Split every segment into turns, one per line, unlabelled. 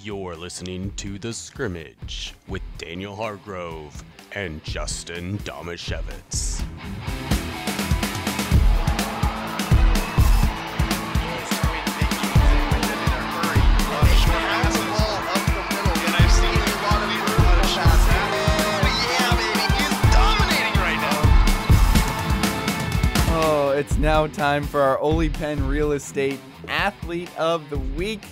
You're listening to The Scrimmage with Daniel Hargrove and Justin Domashevitz.
It's now time for our Ole Penn Real Estate Athlete of the Week,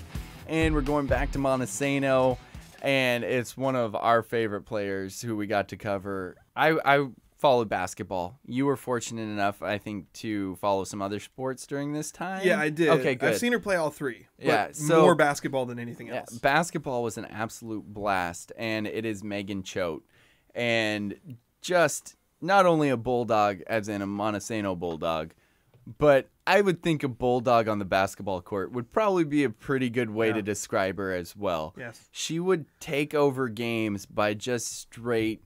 and we're going back to Montesano, and it's one of our favorite players who we got to cover. I followed basketball. You were fortunate enough, I think, to follow some other sports during this time.
Yeah, I did.
Okay, good.
I've seen her play all three.
Yeah,
but
so
more basketball than anything else.
Basketball was an absolute blast, and it is Megan Choate, and just not only a Bulldog, as in a Montesano Bulldog, but I would think a Bulldog on the basketball court would probably be a pretty good way to describe her as well.
Yes.
She would take over games by just straight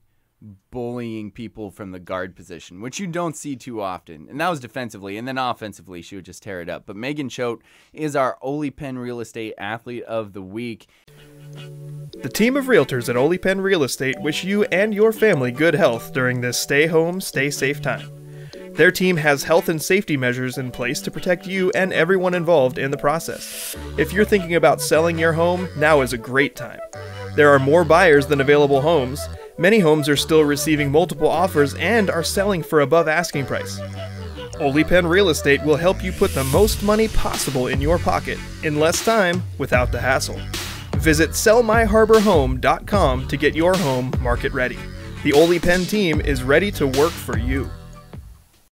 bullying people from the guard position, which you don't see too often. And that was defensively. And then offensively, she would just tear it up. But Megan Choate is our Ole Penn Real Estate Athlete of the Week.
The team of realtors at Ole Penn Real Estate wish you and your family good health during this stay home, stay safe time. Their team has health and safety measures in place to protect you and everyone involved in the process. If you're thinking about selling your home, now is a great time. There are more buyers than available homes. Many homes are still receiving multiple offers and are selling for above asking price. Ole Penn Real Estate will help you put the most money possible in your pocket in less time without the hassle. Visit sellmyharborhome.com to get your home market ready. The Ole Penn team is ready to work for you.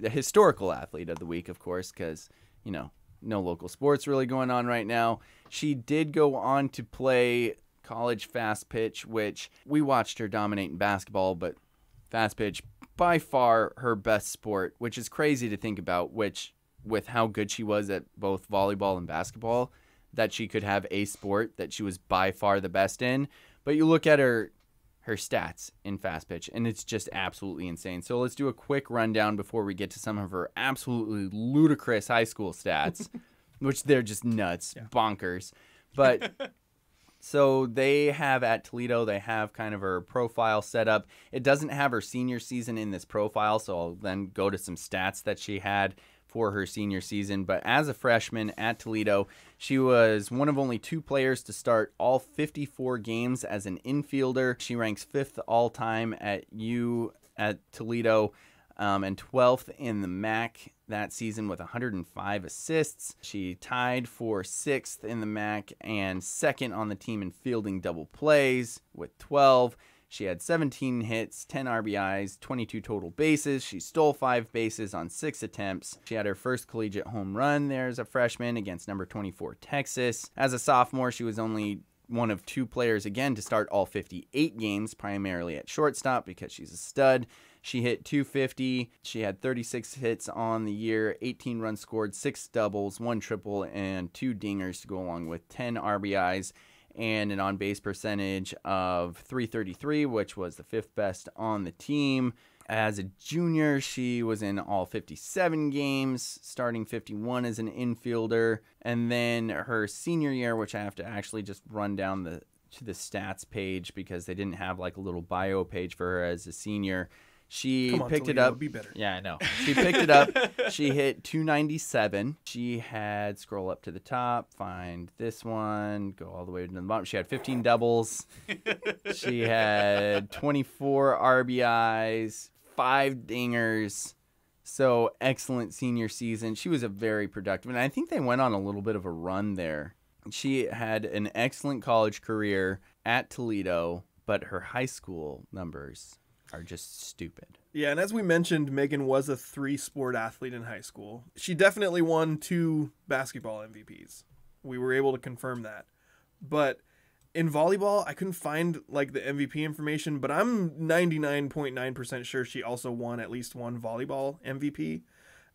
The historical athlete of the week, of course, because, you know, no local sports really going on right now. She did go on to play college fast pitch, which we watched her dominate in basketball, but fast pitch, by far her best sport, which is crazy to think about, which with how good she was at both volleyball and basketball, that she could have a sport that she was by far the best in. But you look at her stats in fast pitch, and it's just absolutely insane. So let's do a quick rundown before we get to some of her absolutely ludicrous high school stats, which they're just nuts, bonkers. But so they have at Toledo, they have kind of her profile set up. It doesn't have her senior season in this profile, so I'll then go to some stats that she had for her senior season. But as a freshman at Toledo, she was one of only two players to start all 54 games as an infielder. She ranks 5th all-time at Toledo and 12th in the MAC that season with 105 assists. She tied for 6th in the MAC and 2nd on the team in fielding double plays with 12. She had 17 hits, 10 RBIs, 22 total bases. She stole 5 bases on 6 attempts. She had her first collegiate home run there as a freshman against number 24 Texas. As a sophomore, she was only one of 2 players again to start all 58 games, primarily at shortstop because she's a stud. She hit .250. She had 36 hits on the year, 18 runs scored, 6 doubles, 1 triple, and 2 dingers to go along with 10 RBIs. And an on-base percentage of .333, which was the 5th best on the team. As a junior, she was in all 57 games, starting 51 as an infielder. And then her senior year, which I have to actually just run down to the stats page because they didn't have like a little bio page for her as a senior. She picked it up.
Be better.
Yeah, I know. She picked it up. She hit .297. She had, scroll up to the top, find this one, go all the way to the bottom. She had 15 doubles. She had 24 RBIs, 5 dingers. So excellent senior season. She was a very productive, and I think they went on a little bit of a run there. She had an excellent college career at Toledo, but her high school numbers are just stupid.
Yeah, and as we mentioned, Megan was a 3-sport athlete in high school. She definitely won 2 basketball MVPs. We were able to confirm that. But in volleyball, I couldn't find like the MVP information, but I'm 99.9% sure she also won at least one volleyball MVP.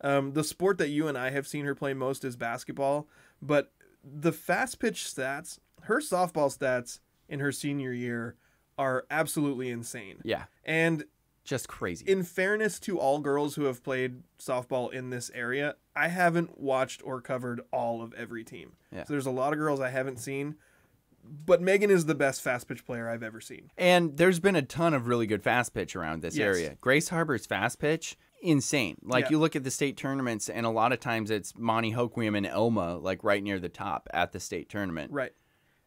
The sport that you and I have seen her play most is basketball, but the fast pitch stats, her softball stats in her senior year are absolutely insane.
Yeah.
And
just crazy.
In fairness to all girls who have played softball in this area, I haven't watched or covered all of every team.
Yeah.
So there's a lot of girls I haven't seen. But Megan is the best fast pitch player I've ever seen.
And there's been a ton of really good fast pitch around this area. Grace Harbor's fast pitch, insane. Like, you look at the state tournaments, and a lot of times it's Monty Hoquiam and Elma, like, right near the top at the state tournament.
Right.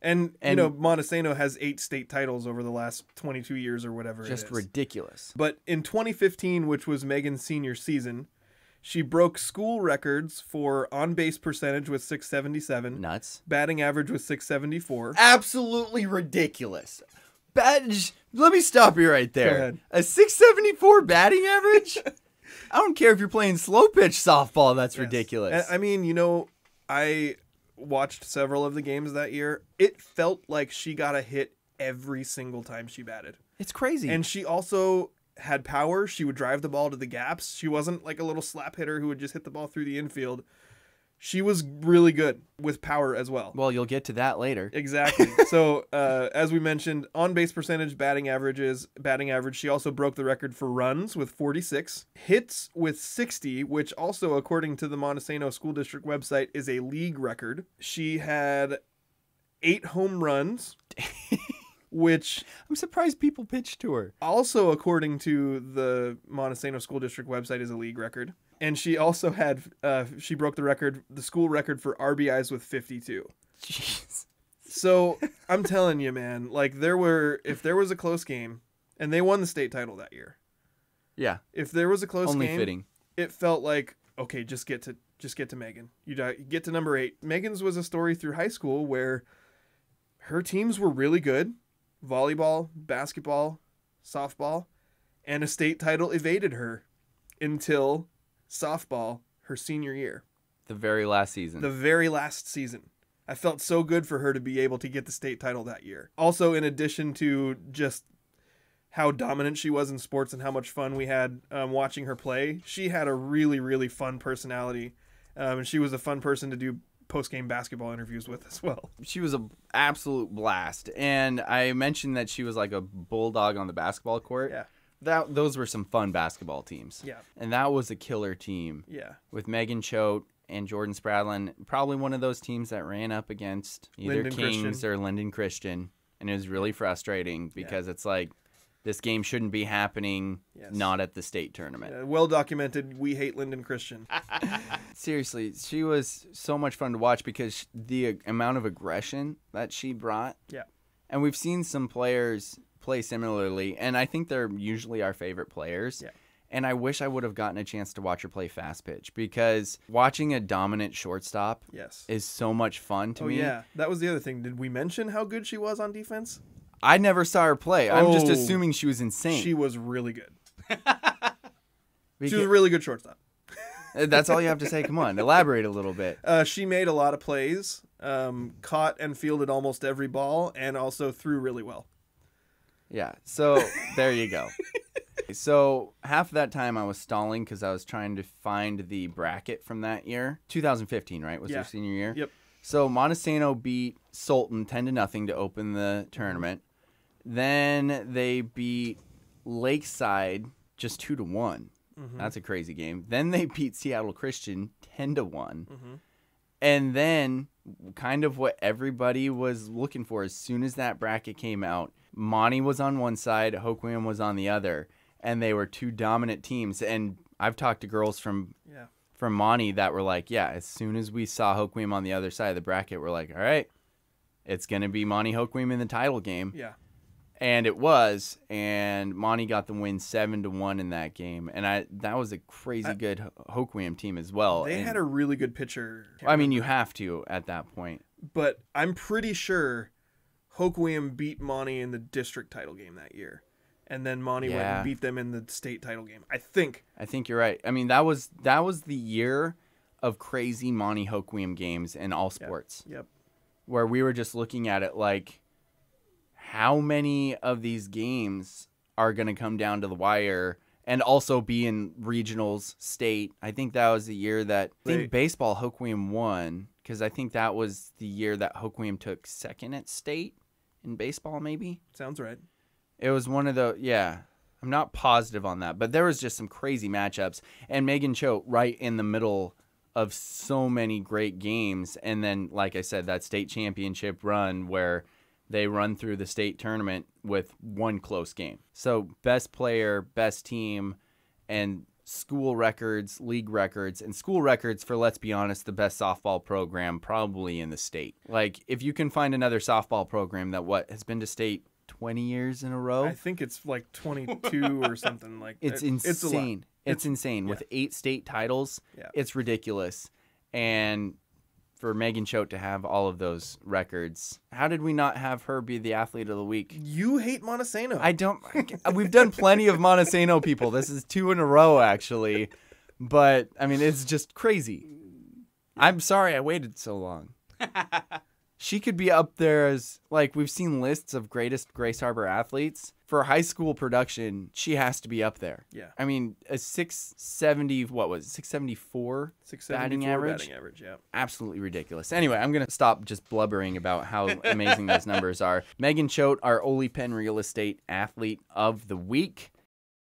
And you know, Montesano has 8 state titles over the last 22 years or whatever it is.
Just ridiculous.
But in 2015, which was Megan's senior season, she broke school records for on-base percentage with 677.
Nuts.
Batting average with 674.
Absolutely ridiculous. Let me stop you right there.
Go ahead.
A 674 batting average? I don't care if you're playing slow pitch softball. That's ridiculous.
I mean, you know, I watched several of the games that year. It felt like she got a hit every single time she batted.
It's crazy.
And she also had power. She would drive the ball to the gaps. She wasn't like a little slap hitter who would just hit the ball through the infield. She was really good with power as well.
Well, you'll get to that later.
Exactly. So, as we mentioned, on-base percentage, batting average. She also broke the record for runs with 46, hits with 60, which also, according to the Montesano School District website, is a league record. She had 8 home runs, which
I'm surprised people pitched to her.
also, according to the Montesano School District website, is a league record. And she also had, she broke the school record for RBIs with 52.
Jeez.
So I'm telling you, man, like if there was a close game, and they won the state title that year.
Yeah.
If there was a close
Only
game,
fitting.
It felt like, okay, just get to Megan. You get to number 8. Megan's was a story through high school where her teams were really good. Volleyball, basketball, softball, and a state title evaded her until softball her senior year.
The very last season.
The very last season. I felt so good for her to be able to get the state title that year. Also, in addition to just how dominant she was in sports and how much fun we had watching her play, she had a really, really fun personality. And she was a fun person to do post-game basketball interviews with as well.
She was an absolute blast. And I mentioned that she was like a bulldog on the basketball court.
Yeah.
Those were some fun basketball teams.
Yeah.
And that was a killer team.
Yeah.
With Megan Choate and Jordan Spradlin, probably one of those teams that ran up against either
Linden
Kings
Christian.
or Linden Christian. And it was really frustrating because it's like, this game shouldn't be happening not at the state tournament.
Well documented, we hate Linden Christian.
Seriously, she was so much fun to watch because the amount of aggression that she brought.
Yeah.
And we've seen some players play similarly, and I think they're usually our favorite players.
Yeah.
And I wish I would have gotten a chance to watch her play fast pitch because watching a dominant shortstop is so much fun to me.
Oh, yeah. That was the other thing. Did we mention how good she was on defense?
I never saw her play. I'm just assuming she was insane.
She was really good. She was a really good shortstop.
That's all you have to say. Come on, elaborate a little bit.
She made a lot of plays, caught and fielded almost every ball, and also threw really well.
Yeah, so there you go. So half of that time I was stalling because I was trying to find the bracket from that year. 2015, right, was their senior year?
Yep.
So Montesano beat Sultan 10-0 to open the tournament. Then they beat Lakeside just 2-1. Mm-hmm. That's a crazy game. Then they beat Seattle Christian 10-1. Mm-hmm. And then kind of what everybody was looking for as soon as that bracket came out, Monty was on one side, Hoquiam was on the other, and they were two dominant teams. And I've talked to girls from Monty that were like, yeah, as soon as we saw Hoquiam on the other side of the bracket, we're like, all right, it's going to be Monty Hoquiam in the title game.
Yeah.
And it was, and Monty got the win 7-1 in that game. And that was a crazy good Hoquiam team as well.
They had a really good pitcher.
I mean, you have to at that point.
But I'm pretty sure Hoquiam beat Monty in the district title game that year. And then Monty went and beat them in the state title game. I think
you're right. I mean, that was the year of crazy Monty Hoquiam games in all sports.
Yep.
Where we were just looking at it like, how many of these games are going to come down to the wire and also be in regionals, state? I think that was the year that baseball Hoquiam won, because I think that was the year that Hoquiam took second at state in baseball, maybe?
Sounds right.
It was one of the, I'm not positive on that, but there was just some crazy matchups. And Megan Choate right in the middle of so many great games. And then, like I said, that state championship run where they run through the state tournament with one close game. So best player, best team, and school records, league records, and school records for, let's be honest, the best softball program probably in the state. Like, if you can find another softball program that has been to state 20 years in a row.
I think it's like 22 or something like that.
It's insane. It's insane.
Yeah.
With 8 state titles,
Yeah.
it's ridiculous. And for Megan Choate to have all of those records, how did we not have her be the athlete of the week?
You hate Montesano.
I don't. We've done plenty of Montesano people. This is 2 in a row, actually. But, I mean, it's just crazy. I'm sorry I waited so long. She could be up there as, like, we've seen lists of greatest Grace Harbor athletes. For high school production, she has to be up there.
Yeah.
I mean, a 670, what was it, 674 batting average?
Batting average, yeah.
Absolutely ridiculous. Anyway, I'm going to stop just blubbering about how amazing those numbers are. Megan Choate, our Ole Penn Real Estate Athlete of the Week.